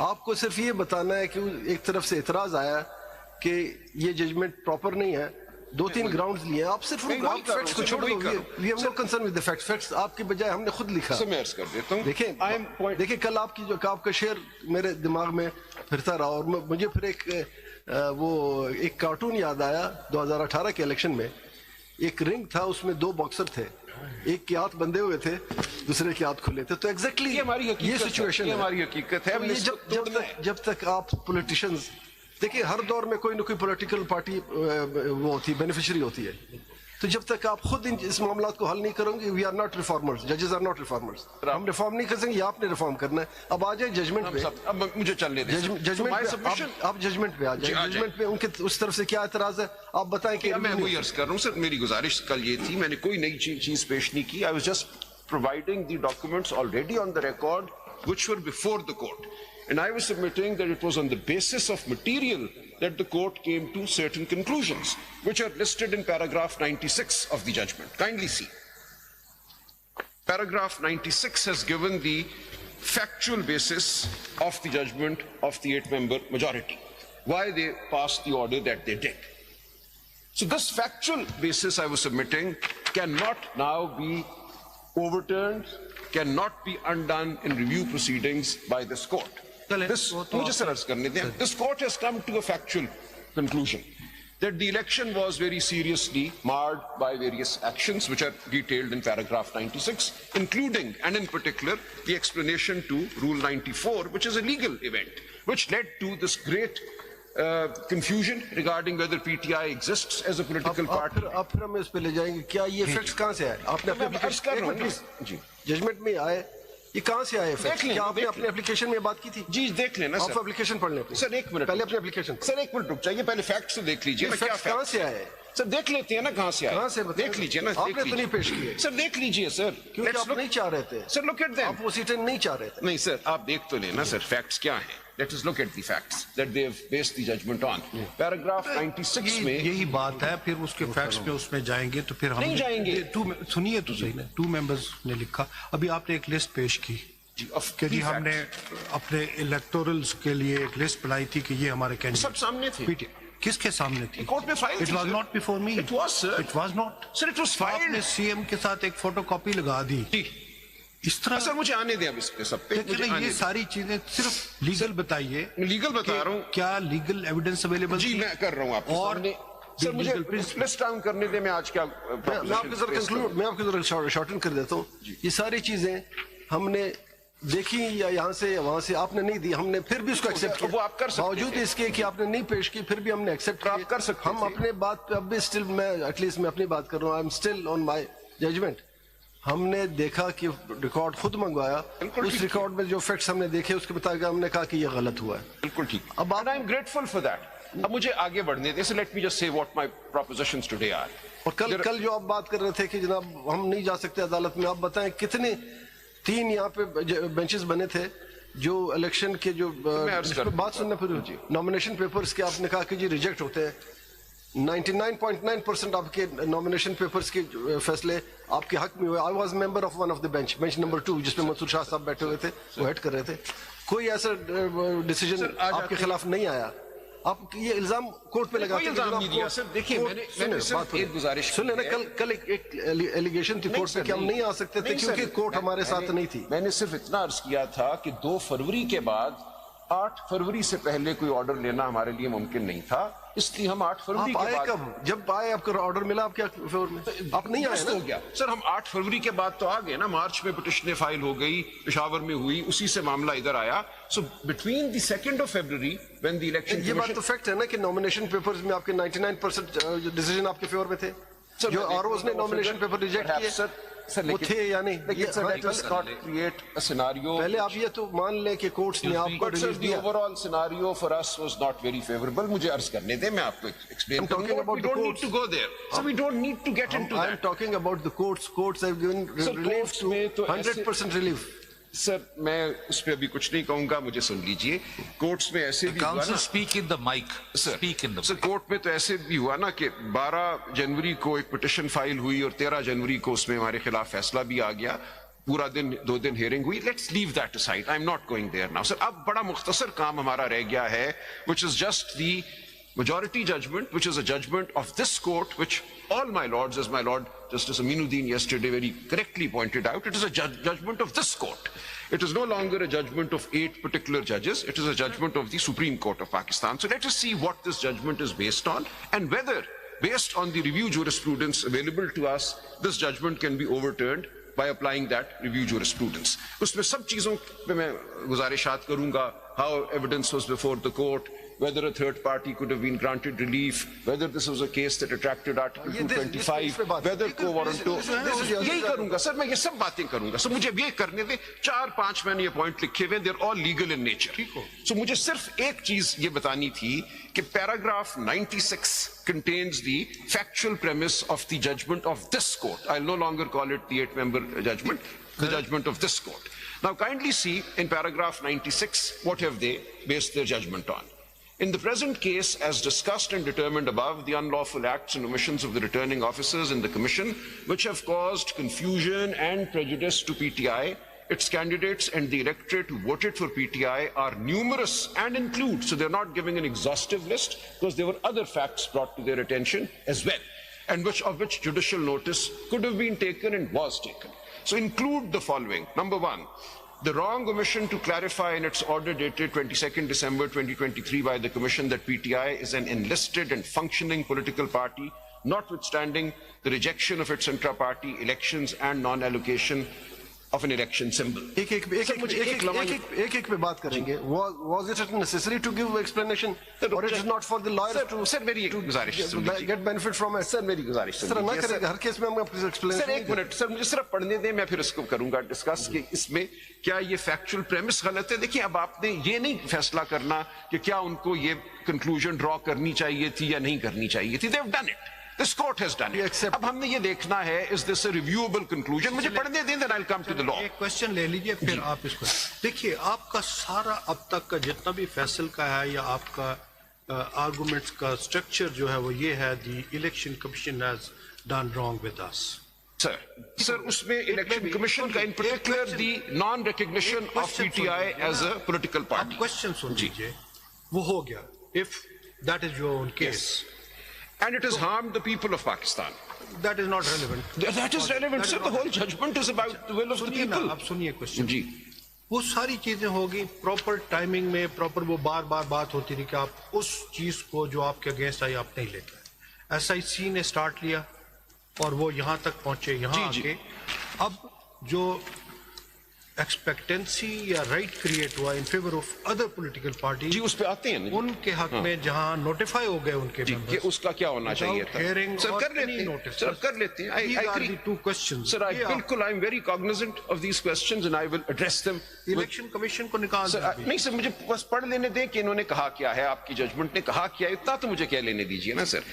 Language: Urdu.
آپ کو صرف یہ بتانا ہے کہ ایک طرف سے اعتراض آیا کہ یہ ججمنٹ پراپر نہیں ہے, دو تین گراؤنڈز لیے آپ صرف فیکٹس کو چھوڑ دو. We have no concern with the facts, facts آپ کی بجائے ہم نے خود لکھا. میں عرض کر دیتا ہوں, دیکھیں کل آپ کی جو آپ کا شعر میرے دماغ میں پھرتا رہا, اور مجھے پھر ایک کارٹون یاد آیا 2018 کے الیکشن میں. ایک رنگ تھا, اس میں دو باکسر تھے, ایک کے ہاتھ بندھے ہوئے تھے, دوسرے کے ہاتھ کھلے تھے. تو ایگزیکٹلی یہ سچویشن ہے, ہماری حقیقت ہے. جب تک آپ پولیٹیشنز دیکھیں, ہر دور میں کوئی نہ کوئی پولیٹیکل پارٹی وہ ہوتی ہے, بینیفیشری ہوتی ہے. تو جب تک آپ خود اس معاملات کو حل نہیں کرو گے, وی آر ناٹ ریفارمرز, ججز آر ناٹ ریفارمرز. ہم ریفارم نہیں کر سکیں, یہ آپ نے ریفارم کرنا ہے. اب آ جائیں ججمنٹ پہ, اب مجھے چلنے دیں. آپ ججمنٹ پہ آ جائیں. ججمنٹ پہ ان کے اس طرف سے کیا اعتراض ہے آپ بتائیں. کہ میں وہی عرض کر رہا ہوں سر, میری گزارش کل یہ تھی, میں نے کوئی نئی چیز پیش نہیں کی. I was just providing the documents already on the record which were before the court. And I was submitting that it was on the basis of material that the court came to certain conclusions, which are listed in paragraph 96 of the judgment. Kindly see. Paragraph 96 has given the factual basis of the judgment of the 8-member majority, why they passed the order that they did. So this factual basis I was submitting cannot now be overturned, cannot be undone in review proceedings by this court. This court has come to a factual conclusion that the election was very seriously marred by various actions which are detailed in paragraph 96, including and in particular the explanation to Rule 94, which is a legal event, which led to this great confusion regarding whether PTI exists as a political party. آپ پھر ہمیں اس پہ لے جائیں گے. کیا یہ فیکٹس کہاں سے آئے؟ آپ نے اپنے ججمنٹ میں آئے, یہ کہاں سے آئے فیکٹس؟ کیا آپ نے اپنے اپلیکیشن میں بات کی تھی؟ جی دیکھ لینا آپ اپلیکیشن پڑھ لیں سر. ایک منٹ پہلے اپنے اپلیکیشن. سر ایک منٹ رک جائیے, پہلے فیکٹس تو دیکھ لیجیے. کہاں سے آئے سر؟ دیکھ لیتے ہیں نا کہاں سے آئے. کہاں سے دیکھ لیجیے نا. آپ نے تو نہیں پیش کیے سر, دیکھ لیجیے سر, کیونکہ آپ نہیں چاہ رہے تھے. سر لک ایٹ دیم, آپ وہ سیٹیں نہیں چاہ رہے تھے. نہیں سر, آپ دیکھ تو لینا سر فیکٹس کیا ہیں. Let us look at the facts that they have based the judgment on. Paragraph 96 میں یہی بات ہے. پھر اس کے فیکٹس پہ اس میں جائیں گے تو پھر ہم نہیں جائیں گے. سنیے تو صحیح نا, 2 ممبرز نے لکھا. ابھی آپ نے ایک لسٹ پیش کی کہ جی ہم نے اپنے الیکٹورلز کے لیے ایک لسٹ بنائی تھی کہ یہ ہمارے کینڈیڈیٹ. سب سامنے تھے. کس کے سامنے تھی؟ کورٹ میں فائل تھی. It was not before me. It was sir. It was not. Sir it was filed. آپ نے سی ایم کے ساتھ ایک فوٹو کاپی لگا دی. اس طرح سر مجھے آنے دیں اب اس پہ سب پہ. یہ ساری چیزیں صرف لیگل بتائیے. لیگل بتا رہا ہوں. کیا لیگل ایویڈنس اویلیبل؟ جی میں کر رہا ہوں آپ اور سر مجھے لسٹ ڈاؤن کرنے دیں. میں آج کیا میں آپ کو ذرا شارٹن کر دیتا ہوں. یہ ساری چیزیں ہم نے دیکھی یا یہاں سے یا وہاں سے, آپ نے نہیں دی, ہم نے پھر بھی اس کو ایکسیپٹ کیا. وہ آپ کر سکتے ہیں باوجود اس کے کہ آپ نے نہیں پیش کی, پھر بھی ہم نے ایکسیپٹ کیا. آپ کر سکتے ہم اپنے بات پہ اب بھی اسٹل, میں ایٹ لیسٹ میں اپنی بات کر رہا ہوں, I am still on my judgment. ہم نے دیکھا کہ ریکارڈ خود منگوایا, اس ریکارڈ میں جو فیکٹس ہم نے دیکھے اس کے مطابق ہم نے کہا کہ یہ غلط ہوا ہے. بالکل ٹھیک. اب I am grateful for that. اب مجھے آگے بڑھنے دیں. Let me just say what my propositions today are. اور کل جو آپ بات کر رہے تھے کہ جناب ہم نہیں جا سکتے عدالت میں, آپ بتائیں کتنے 3 یہاں پہ بینچز بنے تھے جو الیکشن کے جو بات سننا پھر نامینیشن پیپرز کے آپ نے کہا کہ جی ریجیکٹ ہوتے ہیں. 99.9% آپ کے نامینیشن پیپرز کے فیصلے آپ کے حق میں ہوئے. I was member of one of the bench number 2 جس میں منصور شاہ صاحب بیٹھے ہوئے تھے, وہ ہیڈ کر رہے تھے. کوئی ایسا ڈیسیجن آپ کے خلاف نہیں آیا. آپ یہ الزام کورٹ پہ لگاتے ہیں. دیکھیے میں نے صرف ایک گزارش سن لینا, کل ایک ایلیگیشن تھی کورٹ پہ کہ ہم نہیں آ سکتے تھے کیونکہ کورٹ ہمارے ساتھ نہیں تھی. میں نے صرف اتنا عرض کیا تھا کہ 2 فروری کے بعد 8 فروری سے پہلے کوئی آرڈر لینا ہمارے لیے ممکن نہیں تھا, اس لیے ہم 8 فروری کے بعد. جب آئے آپ کو آرڈر ملا, آپ کیا فیور میں آپ نہیں آئے ہو گیا سر. ہم 8 فروری کے بعد تو آ گئے نا. مارچ میں پٹیشن فائل ہو گئی, پشاور میں ہوئی, اسی سے معاملہ ادھر آیا. So between the 2nd of February when the election. یہ بات تو فیکٹ ہے نا کہ نامینیشن پیپرز میں آپ کے 99% ڈیسیجن آپ کے فیور میں تھے. جو آر اوز نے نامینیشن پیپر ریجیکٹ کیے وہ تھے یا نہیں. پہلے آپ یہ تو مان لیں کہ کورٹس نے آپ کو ریلیف دیا. Overall scenario for us was not very favourable. مجھے عرض کرنے دیں, میں آپ کو ایکسپلین کروں گا. We don't need to go there. So we don't need to get into that. I'm talking about the courts. Courts have given relief to 100% relief. سر میں اس پہ ابھی کچھ نہیں کہوں گا, مجھے سن لیجئے. کورٹس میں ایسے بھی ہوا نا سر, کورٹ میں تو ایسے بھی ہوا نا کہ 12 جنوری کو ایک پٹیشن فائل ہوئی اور 13 جنوری کو اس میں ہمارے خلاف فیصلہ بھی آ گیا. پورا دن 2 دن ہیئرنگ ہوئی. Let's leave that aside. I'm not going there now. Sir اب بڑا مختصر کام ہمارا رہ گیا ہے, which is just the majority judgment, which is a judgment of this court, which all my lords, as my Lord Justice Aminuddin yesterday very correctly pointed out, it is a judgment of this court. It is no longer a judgment of 8 particular judges. It is a judgment of the Supreme Court of Pakistan. So let us see what this judgment is based on, and whether, based on the review jurisprudence available to us, this judgment can be overturned by applying that review jurisprudence. اس میں سب چیزوں پہ میں گزارشات کروں گا. How evidence was before the court, whether a third party could have been granted relief, whether this was a case that attracted Article 225, whether quo warranto. یہی کروں گا سر, میں یہ سب باتیں کروں گا. سر مجھے یہ کرنے دیں. 4-5 میں نے یہ پوائنٹ لکھے ہوئے, they're all legal in nature. So مجھے صرف ایک چیز یہ بتانی تھی کہ paragraph 96 contains the factual premise of the judgment of this court. I'll no longer call it the 8-member judgment, the judgment of this court. Now kindly see in paragraph 96 what have they based their judgment on. In the present case, as discussed and determined above, the unlawful acts and omissions of the returning officers in the Commission, which have caused confusion and prejudice to PTI, its candidates and the electorate who voted for PTI are numerous and include, so they're not giving an exhaustive list, because there were other facts brought to their attention as well, and of which judicial notice could have been taken and was taken. So include the following. Number 1, the wrong omission to clarify in its order dated 22nd December 2023 by the Commission that PTI is an enlisted and functioning political party, notwithstanding the rejection of its intra-party elections and non-allocation of an election symbol. ایک پہ بات کریں گے. Was it necessary to give explanation, or it is not for the lawyers to سر میری گزارش get benefit from it? سر میری گزارش سر نہ کریں گے ہر کیس میں ہم ایکسپلینیشن. سر ایک منٹ سر, مجھے صرف پڑھنے دیں, میں پھر اس کو کروں گا ڈسکس کہ اس میں کیا یہ فیکچوئل پریمس غلط ہے. دیکھیں اب آپ نے یہ نہیں فیصلہ کرنا کہ کیا ان کو یہ کنکلوژن ڈرا کرنی چاہیے تھی یا نہیں کرنی چاہیے تھی. They have done it. This court has done it. اب ہم نے یہ دیکھنا ہے, is this a reviewable conclusion. مجھے پڑھنے دیں, then I'll come to the law. ایک کوشچن لے لیجئے پھر آپ اس کو دیکھیے. آپ کا سارا اب تک کا جتنا بھی فیصل کا ہے یا آپ کا آرگومنٹس کا اسٹرکچر جو ہے وہ یہ ہے, the election commission has done wrong with us. سر اس میں الیکشن کمیشن کا in particular the non-recognition of PTI as a political party. آپ کوشچن سن لیجئے, وہ ہو گیا if that is your own case. And it has harmed the people of Pakistan. That is not relevant. That is relevant, sir. The whole judgment is about the will of the people. آپ سنیے کوشچن. جی وہ ساری چیزیں ہوگی پراپر ٹائمنگ میں, پراپر وہ بار بار بات ہوتی رہی کہ آپ اس چیز کو جو آپ کے اگینسٹ آئی آپ نہیں لے گئے. ایس آئی سی نے سٹارٹ لیا اور وہ یہاں تک پہنچے, یہاں آ کے اب جو ایکسپیکٹنسی یا رائٹ کریٹ ہوا in favour of other political party, جی اس پہ آتے ہیں ان کے حق میں جہاں نوٹیفائی ہو گئے ان کے کہ اس کا کیا ہونا چاہیے تھا. سر کر لیتے ہیں, سر کر لیتے ہیں. I agree. Two questions. Sir, بالکل I am very cognizant of these questions and I will address them. Election commission کو نکال نہیں سر, مجھے بس پڑھ لینے دیں کہ انہوں نے کہا کیا ہے, آپ کی ججمنٹ نے کہا کیا ہے, اتنا تو مجھے کہہ لینے دیجیے نا سر.